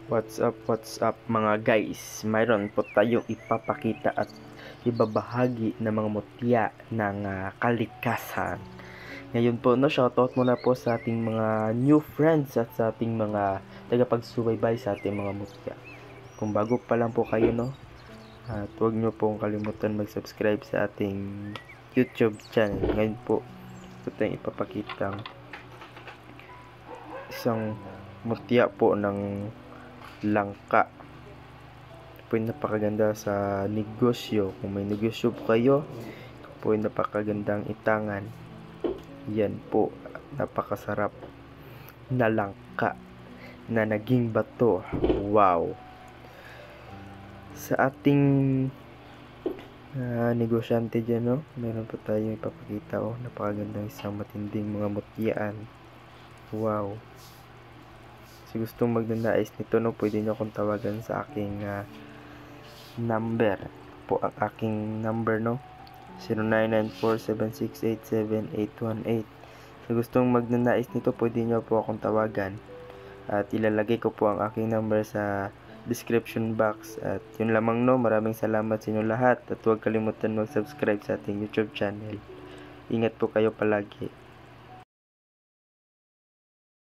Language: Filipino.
What's up mga guys? Mayroon po tayong ipapakita at ibabahagi ng mga mutya ng kalikasan. Ngayon po, shoutout muna po sa ating mga new friends at sa ating mga tagapagsubaybay sa ating mga mutya. Kung bago pa lang po kayo, at huwag nyo pong kalimutan mag-subscribe sa ating YouTube channel. Ngayon po, ito tayong ipapakitang isang mutya po ng langka. Ito po yung napakaganda sa negosyo. Kung may negosyo po kayo, ito po yung napakagandang itangan. Yan po, napakasarap na langka na naging bato. Wow! Sa ating negosyante dyan, meron po tayong ipapakita. Napakagandang isang matinding mga mutyaan. Wow! Kung gustong magnanais nito, pwede nyo akong tawagan sa aking number. Po ang aking number, 0994-7687818. Kung gustong magnanais nito, pwede nyo po akong tawagan. At ilalagay ko po ang aking number sa description box. At yun lamang, maraming salamat sa inyo lahat. At huwag kalimutan mag-subscribe sa ating YouTube channel. Ingat po kayo palagi.